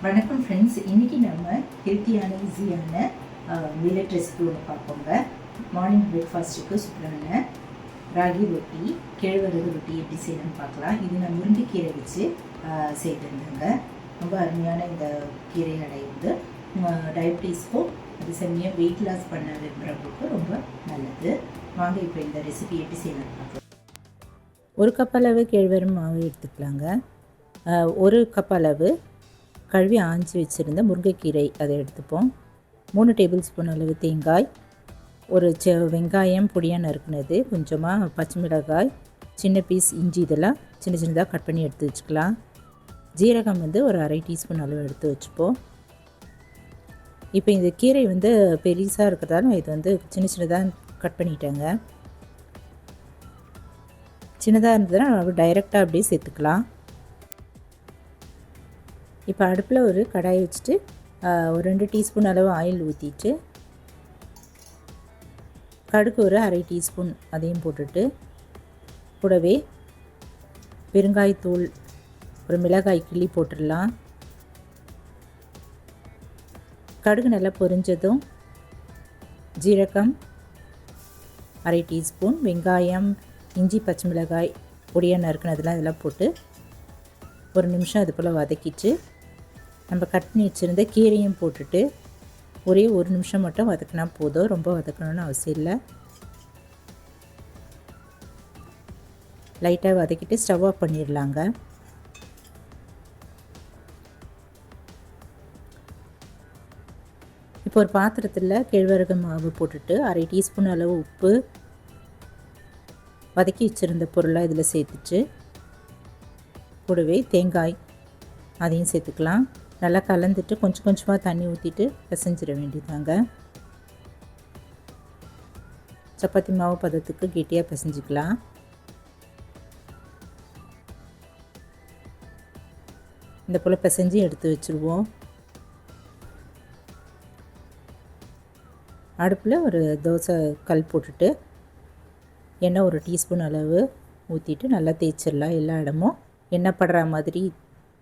வணக்கம் ஃப்ரெண்ட்ஸ், இன்றைக்கி நம்ம ஹெல்த்தியான ஈஸியான மில்லட் ரெசிபி ஒன்று பார்ப்போங்க. மார்னிங் பிரேக்ஃபாஸ்ட்டுக்கு சூப்பரான ராகி ரொட்டி, கேழ்வரகு ரொட்டி எப்படி செய்யணும்னு பார்க்கலாம். இது நான் முருங்கைக்கீரை வச்சு செய்திருந்தேங்க. ரொம்ப அருமையான இந்த கீரை அடை வந்து டயபிட்டிஸ்க்கும் அது செம்மையாக வெயிட் லாஸ் பண்ண விரும்புகிறவங்களுக்கு ரொம்ப நல்லது. வாங்க இப்போ இந்த ரெசிபி எப்படி செய்யணும்னு பார்க்கலாம். 1 கப் அளவு கேழ்வரகு மாவு எடுத்துக்கலாங்க. 1 கப் அளவு கழுவி ஆஞ்சி வச்சுருந்த முருங்கைக்கீரை அதை எடுத்துப்போம். 3 டேபிள் ஸ்பூன் அளவு தேங்காய், ஒரு வெங்காயம் பொடியாக நறுக்குனது, கொஞ்சமாக பச்சை மிளகாய், சின்ன பீஸ் இஞ்சி, இதெல்லாம் சின்ன சின்னதாக கட் பண்ணி எடுத்து வச்சுக்கலாம். ஜீரகம் வந்து ஒரு 1/2 டீஸ்பூன் அளவு எடுத்து வச்சுப்போம். இப்போ இந்த கீரை வந்து பெருசாக இருக்கிறதால இது வந்து சின்ன சின்னதாக கட் பண்ணிட்டேங்க. சின்னதாக இருந்ததுன்னா நம்ம டைரெக்டாக அப்படியே சேர்த்துக்கலாம். இப்போ அடுப்பில் ஒரு கடாய் வச்சுட்டு ஒரு 2 டீஸ்பூன் அளவு ஆயில் ஊற்றிட்டு கடுகு ஒரு 1/2 டீஸ்பூன் அதையும் போட்டுட்டு கூடவே பெருங்காயத்தூள், ஒரு மிளகாய் கிள்ளி போட்டுடலாம். கடுகு நல்லா பொரிஞ்சதும் ஜீரகம் 1/2 டீஸ்பூன், வெங்காயம், இஞ்சி, பச்சை மிளகாய் பொடியாக நறுக்குனதெல்லாம் இதெல்லாம் போட்டு ஒரு நிமிஷம் அது போல் வதக்கிட்டு நம்ம கட் பண்ணி வச்சுருந்த கீரையும் போட்டுட்டு ஒரே 1 நிமிஷம் மட்டும் வதக்கினா போதும். ரொம்ப வதக்கணும்னு அவசியம் இல்லை. லைட்டாக வதக்கிட்டு ஸ்டவ் ஆஃப் பண்ணிடலாங்க. இப்போ ஒரு பாத்திரத்தில் கேழ்வரகு மாவு போட்டுட்டு 1/2 டீஸ்பூன் அளவு உப்பு, வதக்கி வச்சுருந்த பொருளாக இதில் சேர்த்துட்டு கூடவே தேங்காய் அதையும் சேர்த்துக்கலாம். நல்லா கலந்துட்டு கொஞ்சம் கொஞ்சமாக தண்ணி ஊற்றிட்டு பிசைஞ்சிட வேண்டியதாங்க. சப்பாத்தி மாவு பதத்துக்கு கெட்டியாக பிசைஞ்சிக்கலாம். இந்த போல் பிசைஞ்சு எடுத்து வச்சுருவோம். அடுப்பில் ஒரு தோசை கல் போட்டுட்டு எண்ணெய் ஒரு டீஸ்பூன் அளவு ஊற்றிட்டு நல்லா தேய்ச்சிடலாம். எல்லா இடமும் எண்ணெய் படுற மாதிரி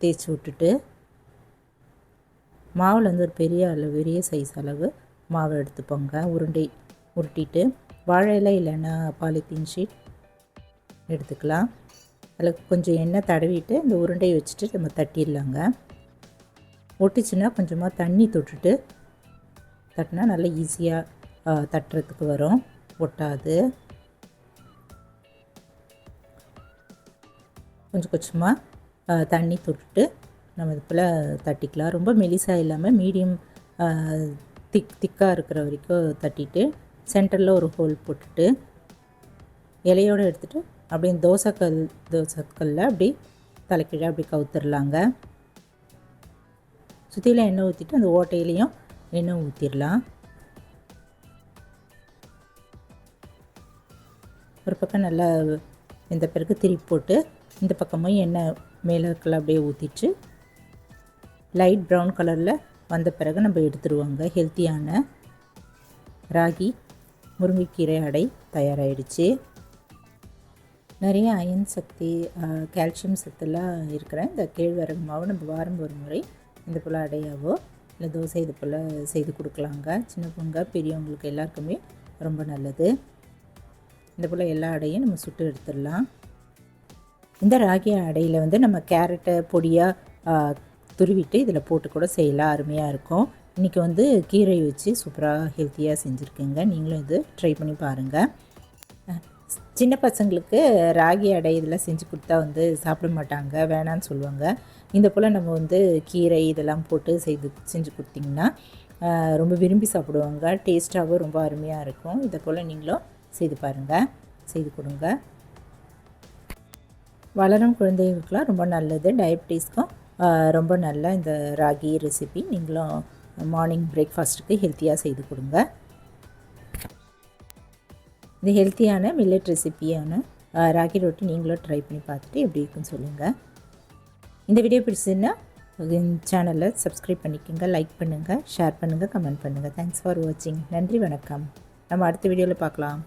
தேய்ச்சி விட்டுட்டு மாவில் வந்து ஒரு பெரிய சைஸ் அளவு மாவை எடுத்துப்போங்க. உருட்டிட்டு வாழை இலை இல்லைன்னா பாலித்தீன் ஷீட் எடுத்துக்கலாம். அதில் கொஞ்சம் எண்ணெய் தடவிட்டு இந்த உருண்டையை வச்சுட்டு நம்ம தட்டிடலாங்க. ஒட்டிச்சுன்னா கொஞ்சமாக தண்ணி தொட்டுட்டு தட்டினா நல்லா ஈஸியாக தட்டுறதுக்கு வரும், ஒட்டாது. கொஞ்சம் கொஞ்சமாக தண்ணி தொட்டுட்டு நம்ம இது போல் தட்டிக்கலாம். ரொம்ப மெலிசாக இல்லாமல் மீடியம் திக்காக இருக்கிற வரைக்கும் தட்டிட்டு சென்டரில் ஒரு ஹோல் போட்டுட்டு இலையோடு எடுத்துகிட்டு அப்படியே தோசைக்கல்லில் அப்படி தலைக்கீழே அப்படி கவுத்துடலாங்க. சுற்றியில் எண்ணெய் ஊற்றிட்டு அந்த ஓட்டையிலையும் எண்ணெய் ஊற்றிடலாம். ஒரு பக்கம் நல்லா இந்த பிறகு திருப்பி போட்டு இந்த பக்கமும் எண்ணெய் மேலே இருக்கலாம் அப்படியே ஊற்றிட்டு லைட் ப்ரௌன் கலரில் வந்த பிறகு நம்ம எடுத்துருவோங்க. ஹெல்த்தியான ராகி முருங்கைக்கீரை அடை தயாராகிடுச்சு. நிறைய அயன் சக்தி, கால்சியம் சத்துலாம் இருக்கிற இந்த கேழ்வரகு மாவு நம்ம வாரம் ஒரு முறை இந்த போல் அடையாவோ இல்லை தோசை இது போல் செய்து கொடுக்கலாங்க. சின்னவங்க பெரியவங்களுக்கு எல்லாருக்குமே ரொம்ப நல்லது. இந்த போல் எல்லா அடையும் நம்ம சுட்டு எடுத்துடலாம். இந்த ராகி அடையில் வந்து நம்ம கேரட்டை பொடியாக துருவிட்டு இதில் போட்டு கூட செய்யலாம், அருமையாக இருக்கும். இன்றைக்கி வந்து கீரை வச்சு சூப்பராக ஹெல்த்தியாக செஞ்சுருக்கேங்க. நீங்களும் இது ட்ரை பண்ணி பாருங்கள். சின்ன பசங்களுக்கு ராகி அடை இதெல்லாம் செஞ்சு கொடுத்தா வந்து சாப்பிட மாட்டாங்க, வேணான்னு சொல்லுவாங்க. இந்த போல் நம்ம வந்து கீரை இதெல்லாம் போட்டு செஞ்சு கொடுத்திங்கன்னா ரொம்ப விரும்பி சாப்பிடுவாங்க. டேஸ்ட்டாகவும் ரொம்ப அருமையாக இருக்கும். இதை போல் நீங்களும் செய்து பாருங்கள், செய்து கொடுங்க. வளரும் குழந்தைகளுக்கெலாம் ரொம்ப நல்லது. டயபிட்டிஸ்க்கும் ரொம்ப நல்ல இந்த ராகி ரெசிபி நீங்களும் மார்னிங் பிரேக்ஃபாஸ்ட்டுக்கு ஹெல்த்தியாக செய்து கொடுங்க. இந்த ஹெல்த்தியான மில்லட் ரெசிப்பியான ராகி ரொட்டி நீங்களும் ட்ரை பண்ணி பார்த்துட்டு எப்படி இருக்குன்னு சொல்லுங்கள். இந்த வீடியோ பிடிச்சதுன்னா சேனலை சப்ஸ்கிரைப் பண்ணிக்கோங்க, லைக் பண்ணுங்கள், ஷேர் பண்ணுங்கள், கமெண்ட் பண்ணுங்கள். தேங்க்ஸ் ஃபார் வாட்சிங். நன்றி, வணக்கம். நம்ம அடுத்த வீடியோவில் பார்க்கலாம்.